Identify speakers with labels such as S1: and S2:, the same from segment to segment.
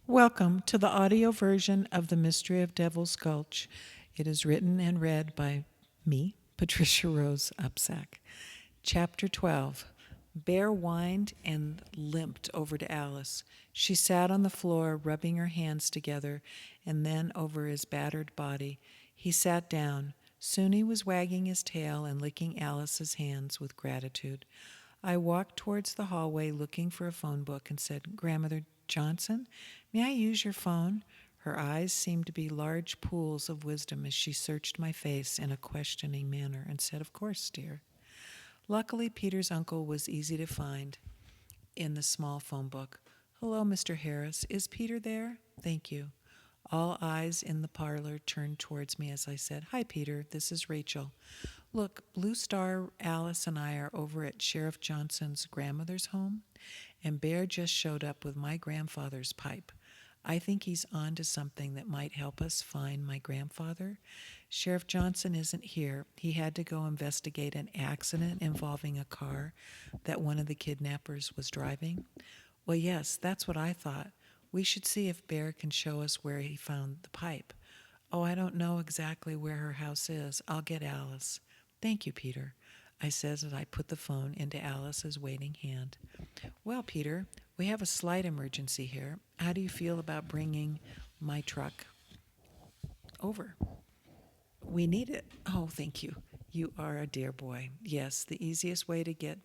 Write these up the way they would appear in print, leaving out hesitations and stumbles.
S1: Welcome to the audio version of The Mystery of Devil's Gulch. It is written and read by me, Patricia Rose Upczak. Chapter 12. Bear whined and limped over to Alice. She sat on the floor, rubbing her hands together and then over his battered body. He sat down. Soon he was wagging his tail and licking Alice's hands with gratitude. I walked towards the hallway looking for a phone book and said, "Grandmother Johnson, may I use your phone?" Her eyes seemed to be large pools of wisdom as she searched my face in a questioning manner and said, "Of course, dear." Luckily, Peter's uncle was easy to find in the small phone book. "Hello, Mr. Harris. Is Peter there?" "Thank you." All eyes in the parlor turned towards me as I said, "Hi, Peter. This is Rachel. Look, Blue Star, Alice, and I are over at Sheriff Johnson's grandmother's home, and Bear just showed up with my grandfather's pipe. I think he's on to something that might help us find my grandfather. Sheriff Johnson isn't here. He had to go investigate an accident involving a car that one of the kidnappers was driving." "Well, yes, that's what I thought. We should see if Bear can show us where he found the pipe." "Oh, I don't know exactly where her house is. I'll get Alice." "Thank you, Peter," I said as I put the phone into Alice's waiting hand. "Well, Peter, we have a slight emergency here. How do you feel about bringing my truck over? We need it." "Oh, thank you. You are a dear boy. Yes, the easiest way to get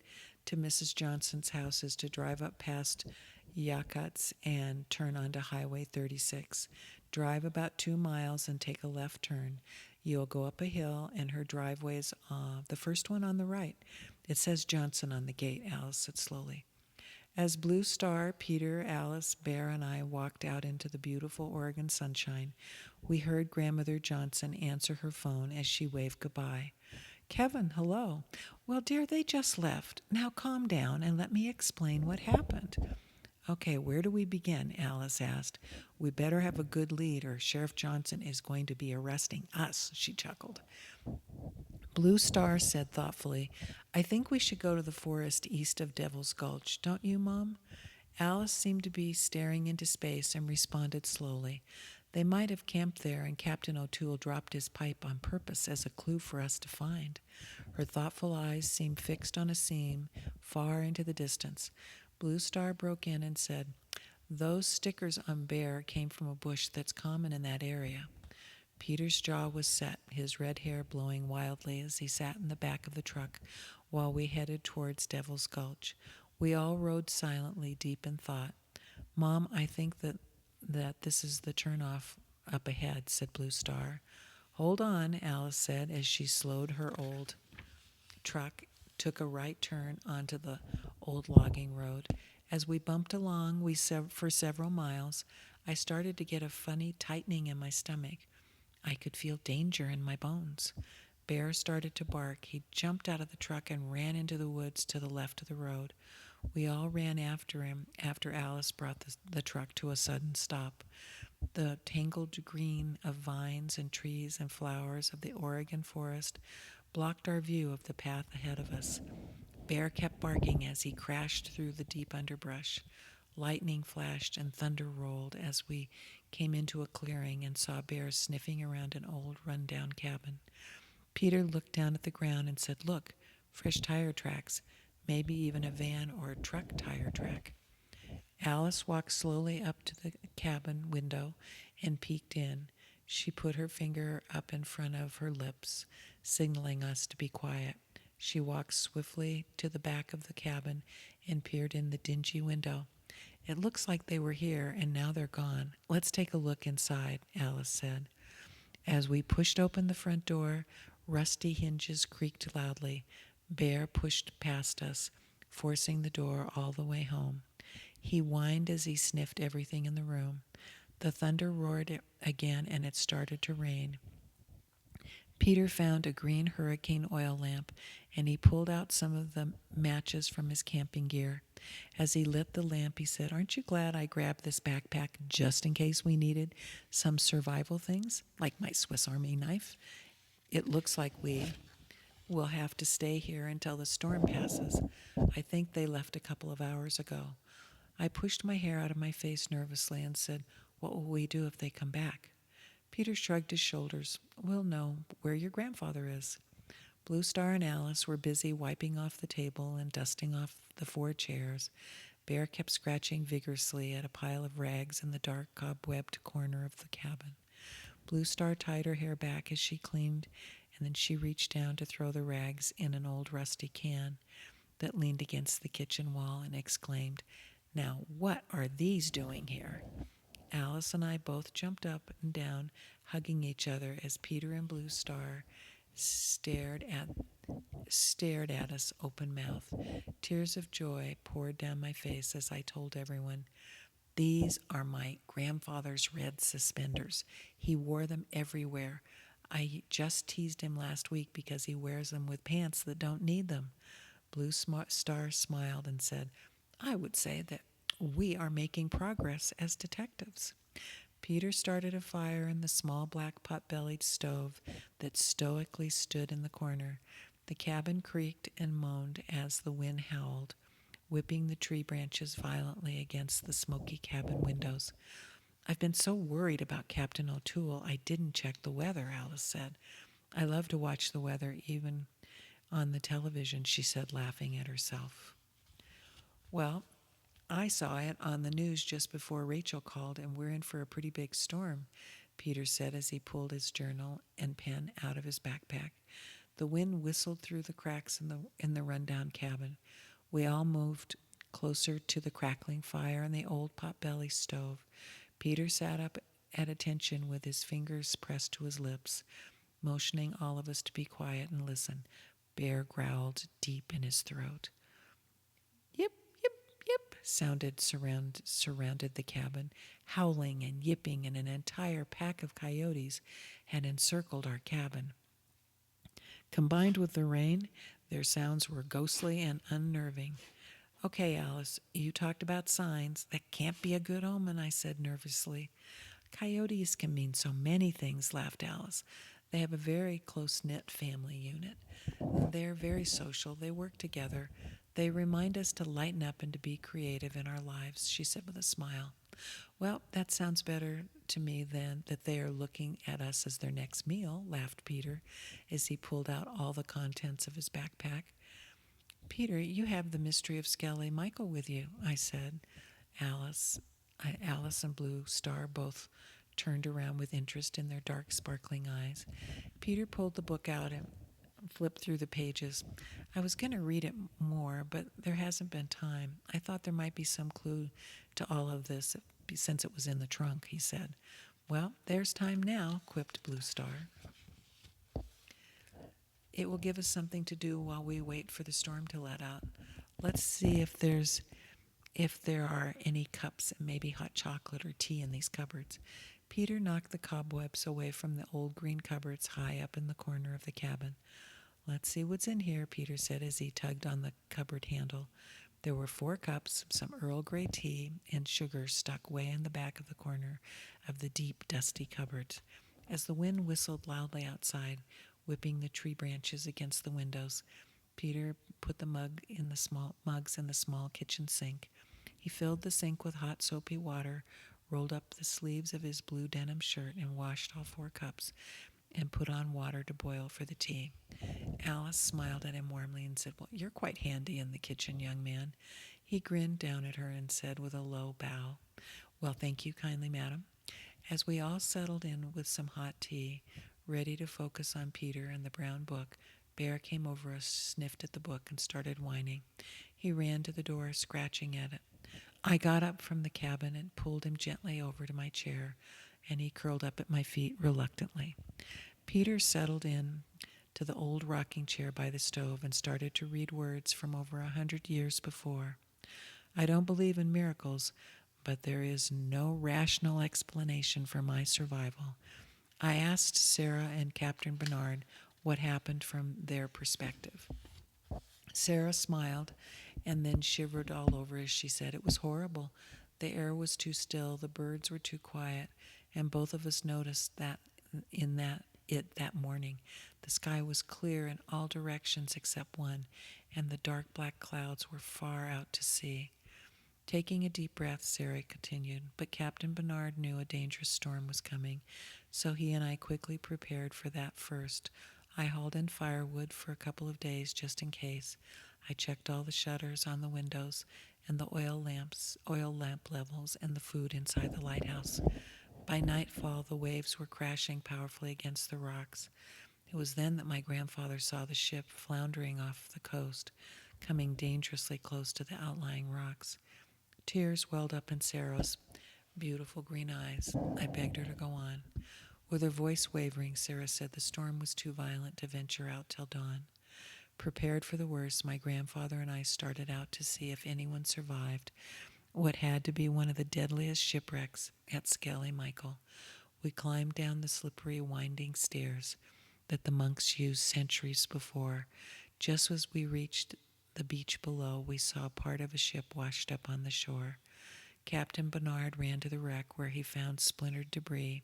S1: to Mrs. Johnson's house is to drive up past Yakut's and turn onto Highway 36. Drive about 2 miles and take a left turn. You'll go up a hill, and her driveway is the first one on the right. It says Johnson on the gate," Alice said slowly. As Blue Star, Peter, Alice, Bear, and I walked out into the beautiful Oregon sunshine, we heard Grandmother Johnson answer her phone as she waved goodbye. "Kevin, hello." "Well, dear, they just left. Now calm down and let me explain what happened." "Okay, where do we begin?" Alice asked. "We better have a good lead or Sheriff Johnson is going to be arresting us," she chuckled. Blue Star said thoughtfully, "I think we should go to the forest east of Devil's Gulch. Don't you, Mom?" Alice seemed to be staring into space and responded slowly. "They might have camped there, and Captain O'Toole dropped his pipe on purpose as a clue for us to find." Her thoughtful eyes seemed fixed on a scene far into the distance. Blue Star broke in and said, "Those stickers on Bear came from a bush that's common in that area." Peter's jaw was set, his red hair blowing wildly as he sat in the back of the truck while we headed towards Devil's Gulch. We all rode silently, deep in thought. "Mom, I think that this is the turnoff up ahead," said Blue Star. "Hold on," Alice said as she slowed her old truck, took a right turn onto the old logging road. As we bumped along for several miles, I started to get a funny tightening in my stomach. I could feel danger in my bones. Bear started to bark. He jumped out of the truck and ran into the woods to the left of the road. We all ran after him after Alice brought the truck to a sudden stop. The tangled green of vines and trees and flowers of the Oregon forest blocked our view of the path ahead of us. Bear kept barking as he crashed through the deep underbrush. Lightning flashed and thunder rolled as we came into a clearing and saw Bear sniffing around an old run-down cabin. Peter looked down at the ground and said, "Look, fresh tire tracks, maybe even a van or a truck tire track." Alice walked slowly up to the cabin window and peeked in. She put her finger up in front of her lips, signaling us to be quiet. She walked swiftly to the back of the cabin and peered in the dingy window. "It looks like they were here, and now they're gone. Let's take a look inside," Alice said. As we pushed open the front door, rusty hinges creaked loudly. Bear pushed past us, forcing the door all the way home. He whined as he sniffed everything in the room. The thunder roared again, and it started to rain. Peter found a green hurricane oil lamp, and he pulled out some of the matches from his camping gear. As he lit the lamp, he said, "Aren't you glad I grabbed this backpack just in case we needed some survival things, like my Swiss Army knife? It looks like we will have to stay here until the storm passes. I think they left a couple of hours ago." I pushed my hair out of my face nervously and said, "What will we do if they come back?" Peter shrugged his shoulders. "We'll know where your grandfather is." Blue Star and Alice were busy wiping off the table and dusting off the 4 chairs. Bear kept scratching vigorously at a pile of rags in the dark, cobwebbed corner of the cabin. Blue Star tied her hair back as she cleaned, and then she reached down to throw the rags in an old rusty can that leaned against the kitchen wall and exclaimed, "Now, what are these doing here?" Alice and I both jumped up and down, hugging each other as Peter and Blue Star stared at us open-mouthed. Tears of joy poured down my face as I told everyone, "These are my grandfather's red suspenders. He wore them everywhere. I just teased him last week because he wears them with pants that don't need them." Blue Star smiled and said, "I would say that we are making progress as detectives." Peter started a fire in the small black pot-bellied stove that stoically stood in the corner. The cabin creaked and moaned as the wind howled, whipping the tree branches violently against the smoky cabin windows. "I've been so worried about Captain O'Toole, I didn't check the weather," Alice said. "I love to watch the weather, even on the television," she said, laughing at herself. "Well, I saw it on the news just before Rachel called, and we're in for a pretty big storm," Peter said as he pulled his journal and pen out of his backpack. The wind whistled through the cracks in the rundown cabin. We all moved closer to the crackling fire in the old pot-belly stove. Peter sat up at attention with his fingers pressed to his lips, motioning all of us to be quiet and listen. Bear growled deep in his throat. "Yip, yip, yip," surrounded the cabin. Howling and yipping, and an entire pack of coyotes had encircled our cabin. Combined with the rain, their sounds were ghostly and unnerving. "Okay, Alice, you talked about signs. That can't be a good omen," I said nervously. "Coyotes can mean so many things," laughed Alice. "They have a very close-knit family unit. They're very social. They work together. They remind us to lighten up and to be creative in our lives," she said with a smile. "Well, that sounds better to me than that they are looking at us as their next meal," laughed Peter as he pulled out all the contents of his backpack. "Peter, you have the mystery of Skelly Michael with you," I said. Alice and Blue Star both turned around with interest in their dark, sparkling eyes. Peter pulled the book out and flipped through the pages. "I was going to read it more, but there hasn't been time. I thought there might be some clue to all of this since it was in the trunk," he said. "Well, there's time now," quipped Blue Star. "It will give us something to do while we wait for the storm to let out. Let's see if there are any cups and maybe hot chocolate or tea in these cupboards." Peter knocked the cobwebs away from the old green cupboards high up in the corner of the cabin. "Let's see what's in here," Peter said as he tugged on the cupboard handle. There were 4 cups, some Earl Grey tea, and sugar stuck way in the back of the corner of the deep, dusty cupboards. As the wind whistled loudly outside, whipping the tree branches against the windows, Peter put the mugs in the small kitchen sink. He filled the sink with hot, soapy water, rolled up the sleeves of his blue denim shirt, and washed all 4 cups, and put on water to boil for the tea. Alice smiled at him warmly and said, "Well, you're quite handy in the kitchen, young man." He grinned down at her and said with a low bow, "Well, thank you kindly, madam." As we all settled in with some hot tea, ready to focus on Peter and the brown book, Bear came over us, sniffed at the book, and started whining. He ran to the door, scratching at it. I got up from the cabin and pulled him gently over to my chair, and he curled up at my feet reluctantly. Peter settled in to the old rocking chair by the stove and started to read words from over 100 years before. "I don't believe in miracles, but there is no rational explanation for my survival. I asked Sarah and Captain Bernard what happened from their perspective." Sarah smiled and then shivered all over as she said, "It was horrible. The air was too still, the birds were too quiet, and both of us noticed that that morning. The sky was clear in all directions except one, and the dark black clouds were far out to sea." Taking a deep breath, Sarah continued, but Captain Bernard knew a dangerous storm was coming, so he and I quickly prepared for that first. I hauled in firewood for a couple of days just in case. I checked all the shutters on the windows and the oil lamp levels, and the food inside the lighthouse. By nightfall, the waves were crashing powerfully against the rocks. It was then that my grandfather saw the ship floundering off the coast, coming dangerously close to the outlying rocks. Tears welled up in Sarah's beautiful green eyes. I begged her to go on. With her voice wavering, Sarah said the storm was too violent to venture out till dawn. Prepared for the worst, my grandfather and I started out to see if anyone survived what had to be one of the deadliest shipwrecks at Skelly Michael. We climbed down the slippery, winding stairs that the monks used centuries before. Just as we reached the beach below, we saw part of a ship washed up on the shore. Captain Bernard ran to the wreck, where he found splintered debris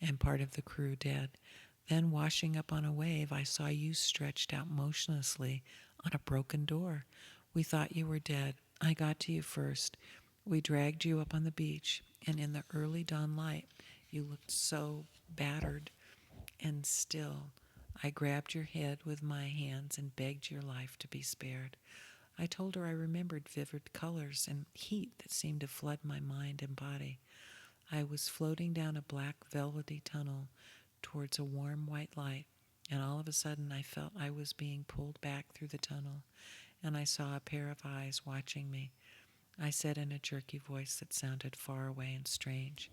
S1: and part of the crew dead. Then, washing up on a wave, I saw you stretched out motionlessly on a broken door. We thought you were dead. I got to you first. We dragged you up on the beach, and in the early dawn light, you looked so battered and still. I grabbed your head with my hands and begged your life to be spared. I told her I remembered vivid colors and heat that seemed to flood my mind and body. I was floating down a black velvety tunnel towards a warm white light, and all of a sudden I felt I was being pulled back through the tunnel, and I saw a pair of eyes watching me. I said in a jerky voice that sounded far away and strange.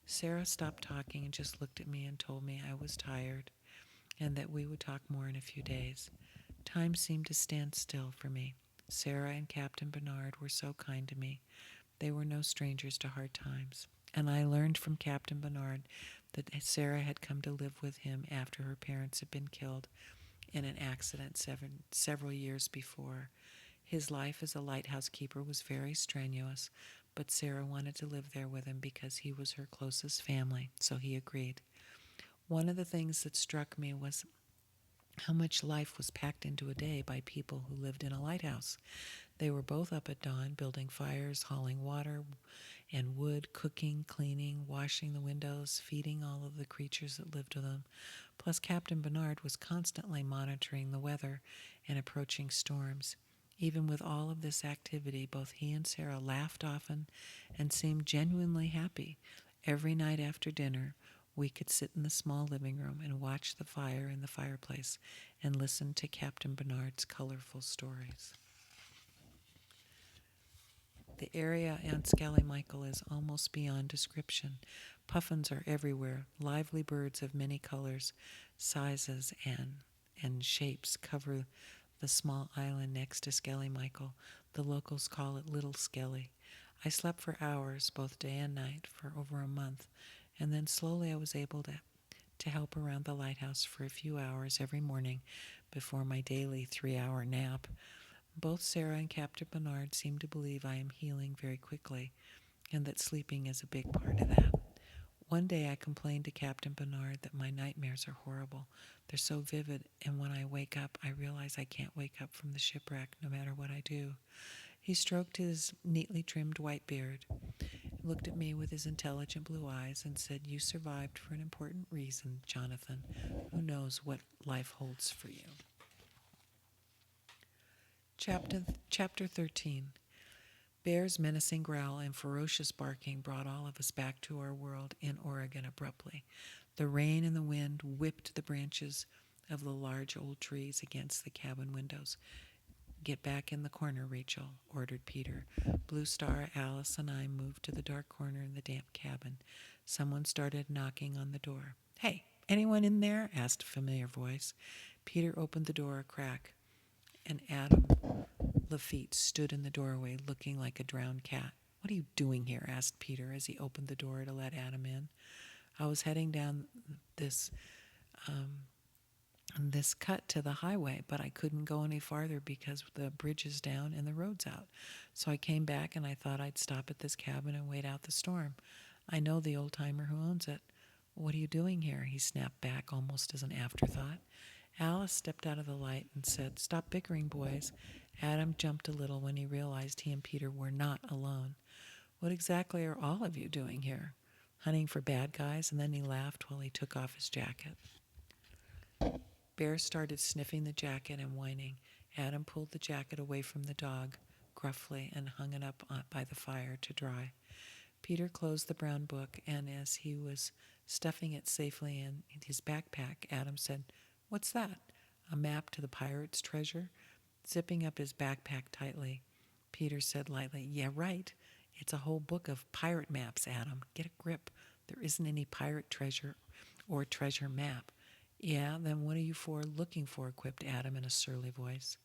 S1: Sarah stopped talking and just looked at me and told me I was tired and that we would talk more in a few days. Time seemed to stand still for me. Sarah and Captain Bernard were so kind to me. They were no strangers to hard times. And I learned from Captain Bernard that Sarah had come to live with him after her parents had been killed in an accident several years before. His life as a lighthouse keeper was very strenuous, but Sarah wanted to live there with him because he was her closest family, so he agreed. One of the things that struck me was how much life was packed into a day by people who lived in a lighthouse. They were both up at dawn, building fires, hauling water and wood, cooking, cleaning, washing the windows, feeding all of the creatures that lived with them. Plus, Captain Bernard was constantly monitoring the weather and approaching storms. Even with all of this activity, both he and Sarah laughed often and seemed genuinely happy. Every night after dinner, we could sit in the small living room and watch the fire in the fireplace and listen to Captain Bernard's colorful stories. The area on Skelly Michael is almost beyond description. Puffins are everywhere. Lively birds of many colors, sizes, and shapes cover the small island next to Skelly Michael. The locals call it Little Skelly. I slept for hours, both day and night, for over a month, and then slowly I was able to help around the lighthouse for a few hours every morning before my daily 3-hour nap. Both Sarah and Captain Bernard seem to believe I am healing very quickly, and that sleeping is a big part of that. One day I complained to Captain Bernard that my nightmares are horrible. They're so vivid, and when I wake up, I realize I can't wake up from the shipwreck no matter what I do. He stroked his neatly trimmed white beard, looked at me with his intelligent blue eyes, and said, "You survived for an important reason, Jonathan. Who knows what life holds for you?" Chapter 13. Bear's menacing growl and ferocious barking brought all of us back to our world in Oregon abruptly. The rain and the wind whipped the branches of the large old trees against the cabin windows. "Get back in the corner, Rachel," ordered Peter. Blue Star, Alice, and I moved to the dark corner in the damp cabin. Someone started knocking on the door. "Hey, anyone in there?" asked a familiar voice. Peter opened the door a crack, and Adam Laffite stood in the doorway looking like a drowned cat. "What are you doing here?" asked Peter as he opened the door to let Adam in. "I was heading down this cut to the highway, but I couldn't go any farther because the bridge is down and the road's out. So I came back and I thought I'd stop at this cabin and wait out the storm. I know the old-timer who owns it." "What are you doing here?" he snapped back almost as an afterthought. Alice stepped out of the light and said, "Stop bickering, boys," Adam jumped a little when he realized he and Peter were not alone. What exactly are all of you doing here? Hunting for bad guys? And then he laughed while he took off his jacket. Bear started sniffing the jacket and whining. Adam pulled the jacket away from the dog gruffly and hung it up by the fire to dry. Peter closed the brown book, and as he was stuffing it safely in his backpack, Adam said, "What's that? A map to the pirate's treasure?" Zipping up his backpack tightly, Peter said lightly, "Yeah, right. It's a whole book of pirate maps, Adam. Get a grip. There isn't any pirate treasure or treasure map." "Yeah, then what are you looking for?" quipped Adam in a surly voice.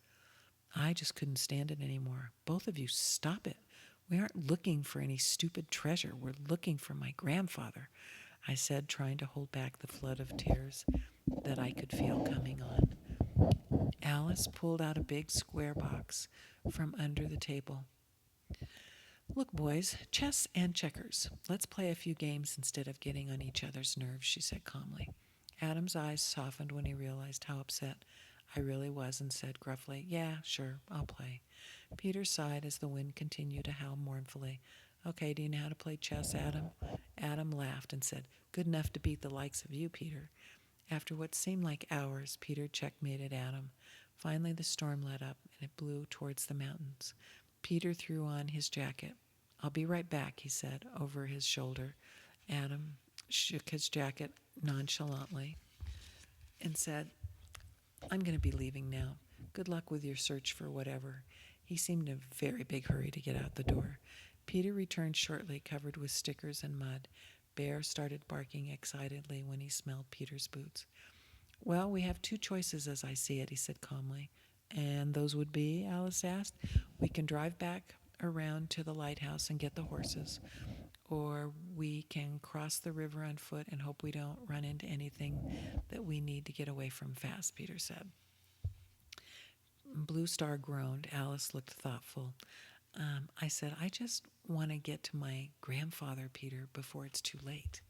S1: I just couldn't stand it anymore. "Both of you, stop it. We aren't looking for any stupid treasure. We're looking for my grandfather," I said, trying to hold back the flood of tears that I could feel coming on. Alice pulled out a big square box from under the table. "Look, boys, chess and checkers. Let's play a few games instead of getting on each other's nerves," she said calmly. Adam's eyes softened when he realized how upset I really was and said gruffly, "Yeah, sure, I'll play." Peter sighed as the wind continued to howl mournfully. "Okay, do you know how to play chess, Adam?" Adam laughed and said, "Good enough to beat the likes of you, Peter." After what seemed like hours, Peter checkmated Adam. Finally, the storm let up, and it blew towards the mountains. Peter threw on his jacket. "I'll be right back," he said over his shoulder. Adam shook his jacket nonchalantly and said, "I'm going to be leaving now. Good luck with your search for whatever." He seemed in a very big hurry to get out the door. Peter returned shortly, covered with stickers and mud. Bear started barking excitedly when he smelled Peter's boots. "Well, we have two choices as I see it," he said calmly. "And those would be?" Alice asked. "We can drive back around to the lighthouse and get the horses, or we can cross the river on foot and hope we don't run into anything that we need to get away from fast," Peter said. Blue Star groaned. Alice looked thoughtful. I said, "I just want to get to my grandfather, Peter, before it's too late."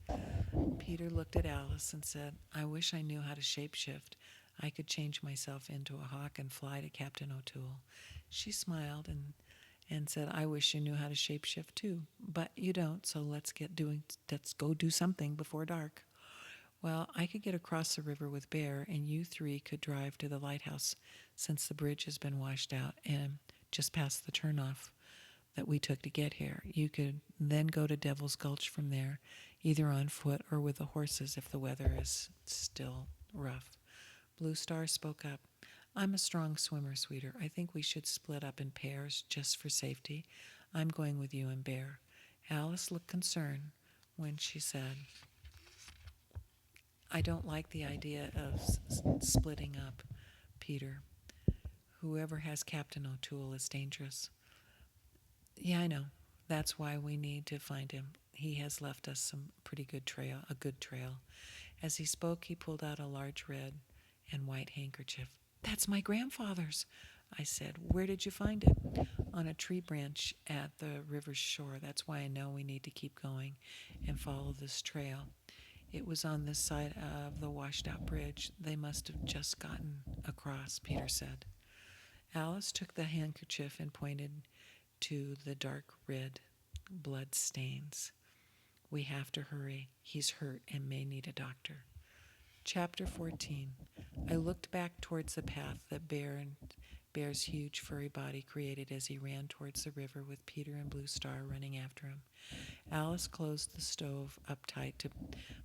S1: Peter looked at Alice and said, "I wish I knew how to shapeshift. I could change myself into a hawk and fly to Captain O'Toole." She smiled and said, "I wish you knew how to shapeshift too, but you don't, so let's go do something before dark." "Well, I could get across the river with Bear, and you three could drive to the lighthouse since the bridge has been washed out and just past the turnoff that we took to get here. You could then go to Devil's Gulch from there, either on foot or with the horses if the weather is still rough." Blue Star spoke up. "I'm a strong swimmer, sweeter. I think we should split up in pairs just for safety. I'm going with you and Bear." Alice looked concerned when she said, "I don't like the idea of splitting up, Peter. Whoever has Captain O'Toole is dangerous." "Yeah, I know. That's why we need to find him. He has left us a good trail." As he spoke, he pulled out a large red and white handkerchief. "That's my grandfather's," I said. "Where did you find it?" "On a tree branch at the river's shore. That's why I know we need to keep going and follow this trail. It was on this side of the washed-out bridge. They must have just gotten across," Peter said. Alice took the handkerchief and pointed to the dark red blood stains. "We have to hurry. He's hurt and may need a doctor." Chapter 14. I looked back towards the path that Bear's huge furry body created as he ran towards the river with Peter and Blue Star running after him. Alice closed the stove up tight to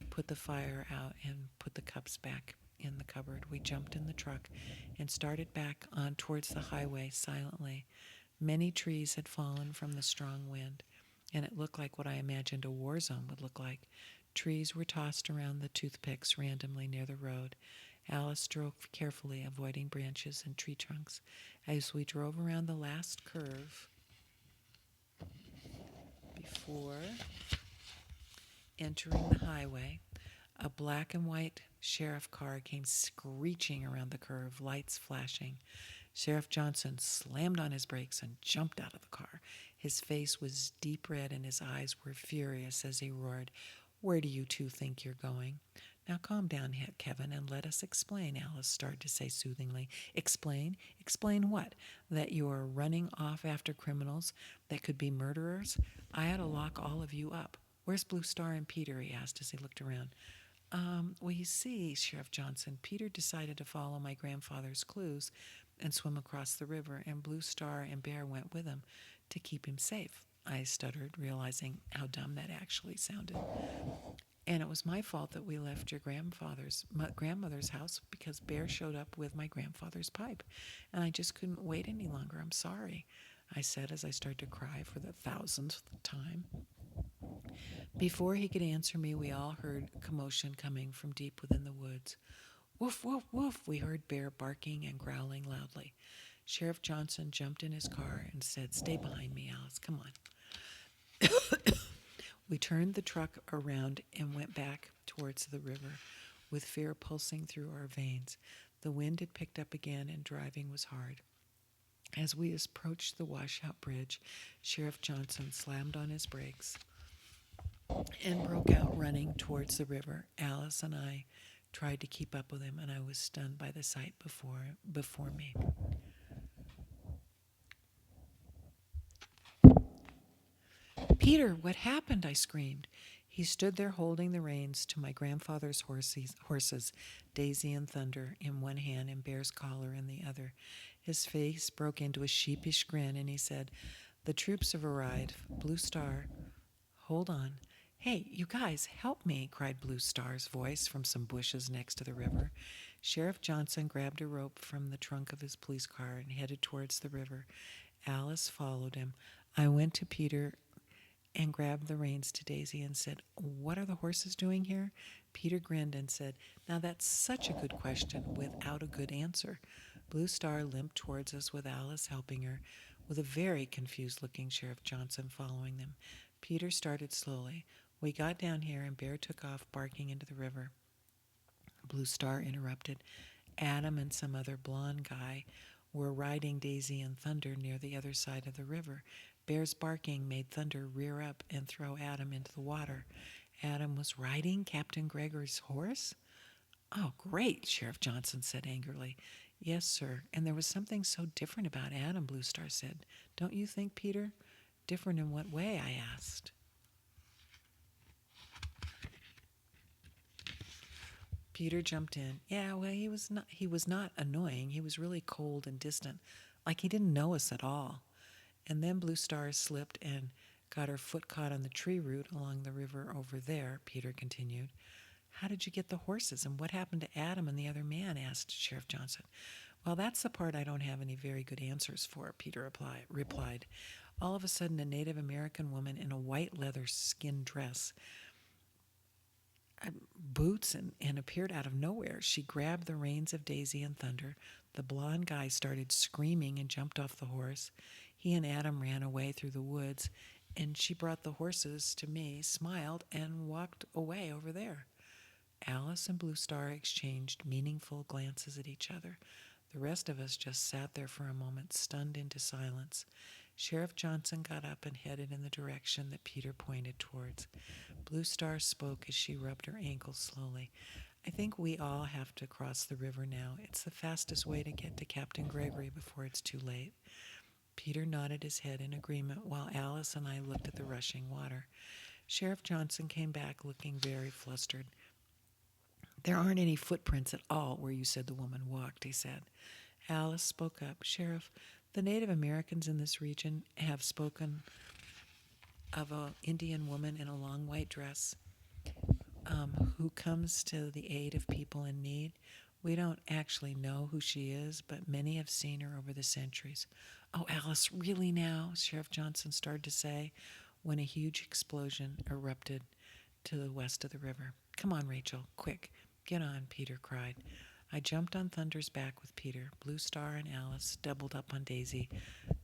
S1: put the fire out and put the cups back in the cupboard. We jumped in the truck and started back on towards the highway silently. Many trees had fallen from the strong wind, and it looked like what I imagined a war zone would look like. Trees were tossed around the toothpicks randomly near the road. Alice drove carefully, avoiding branches and tree trunks. As we drove around the last curve before entering the highway, a black and white sheriff car came screeching around the curve, lights flashing. Sheriff Johnson slammed on his brakes and jumped out of the car. His face was deep red and his eyes were furious as he roared, "Where do you two think you're going?" Now calm down, Kevin, and let us explain, Alice started to say soothingly. Explain? Explain what? That you're running off after criminals that could be murderers? I ought to lock all of you up. Where's Blue Star and Peter? He asked as he looked around. Well, you see, Sheriff Johnson, Peter decided to follow my grandfather's clues and swim across the river, and Blue Star and Bear went with him to keep him safe. I stuttered, realizing how dumb that actually sounded. And it was my fault that we left your grandmother's house because Bear showed up with my grandfather's pipe, and I just couldn't wait any longer. I'm sorry, I said as I started to cry for the 1000th time. Before he could answer me, we all heard commotion coming from deep within the woods. Woof, woof, woof, we heard Bear barking and growling loudly. Sheriff Johnson jumped in his car and said, "Stay behind me, Alice, come on." We turned the truck around and went back towards the river, with fear pulsing through our veins. The wind had picked up again and driving was hard. As we approached the washout bridge, Sheriff Johnson slammed on his brakes and broke out running towards the river. Alice and I tried to keep up with him, and I was stunned by the sight before me. "Peter, what happened?" I screamed. He stood there holding the reins to my grandfather's horses, Daisy and Thunder in one hand and Bear's collar in the other. His face broke into a sheepish grin, and he said, "The troops have arrived. Blue Star, hold on." "Hey, you guys, help me," cried Blue Star's voice from some bushes next to the river. Sheriff Johnson grabbed a rope from the trunk of his police car and headed towards the river. Alice followed him. I went to Peter and grabbed the reins to Daisy and said, "What are the horses doing here?" Peter grinned and said, "Now that's such a good question without a good answer." Blue Star limped towards us with Alice helping her, with a very confused-looking Sheriff Johnson following them. Peter started slowly. We got down here and Bear took off barking into the river. Blue Star interrupted. Adam and some other blonde guy were riding Daisy and Thunder near the other side of the river. Bear's barking made Thunder rear up and throw Adam into the water. Adam was riding Captain Gregory's horse? "Oh, great," Sheriff Johnson said angrily. "Yes, sir, and there was something so different about Adam," Blue Star said. "Don't you think, Peter?" "Different in what way?" I asked. Peter jumped in. "Yeah, well, he was not annoying. He was really cold and distant, like he didn't know us at all." And then Blue Star slipped and got her foot caught on the tree root along the river over there, Peter continued. "How did you get the horses, and what happened to Adam and the other man?" asked Sheriff Johnson. "Well, that's the part I don't have any very good answers for," Peter replied. All of a sudden, a Native American woman in a white leather skin dress, boots, and appeared out of nowhere. She grabbed the reins of Daisy and Thunder. The blonde guy started screaming and jumped off the horse. He and Adam ran away through the woods, and she brought the horses to me, smiled, and walked away over there. Alice and Blue Star exchanged meaningful glances at each other. The rest of us just sat there for a moment, stunned into silence. Sheriff Johnson got up and headed in the direction that Peter pointed towards. Blue Star spoke as she rubbed her ankles slowly. "I think we all have to cross the river now. It's the fastest way to get to Captain Gregory before it's too late." Peter nodded his head in agreement while Alice and I looked at the rushing water. Sheriff Johnson came back looking very flustered. "There aren't any footprints at all where you said the woman walked," he said. Alice spoke up. "Sheriff, the Native Americans in this region have spoken of an Indian woman in a long white dress who comes to the aid of people in need. We don't actually know who she is, but many have seen her over the centuries." "Oh, Alice, really now?" Sheriff Johnson started to say when a huge explosion erupted to the west of the river. "Come on, Rachel, quick, get on," Peter cried. I jumped on Thunder's back with Peter. Blue Star and Alice doubled up on Daisy,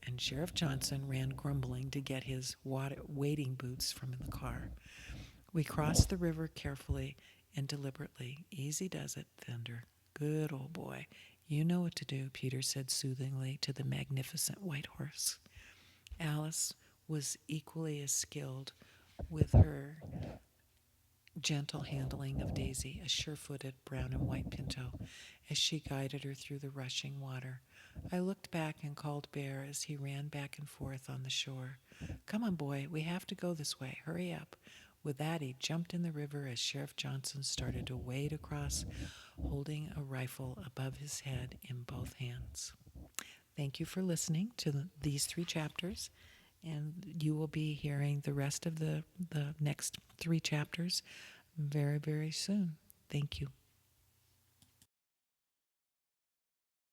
S1: and Sheriff Johnson ran grumbling to get his wading boots from the car. We crossed the river carefully and deliberately. "Easy does it, Thunder. Good old boy. You know what to do," Peter said soothingly to the magnificent white horse. Alice was equally as skilled with her gentle handling of Daisy, a sure-footed brown and white pinto, as she guided her through the rushing water. I looked back and called Bear as he ran back and forth on the shore. "Come on, boy, we have to go this way. Hurry up." With that, he jumped in the river as Sheriff Johnson started to wade across, holding a rifle above his head in both hands. Thank you for listening to these 3 chapters, and you will be hearing the rest of the next 3 chapters very, very soon. Thank you.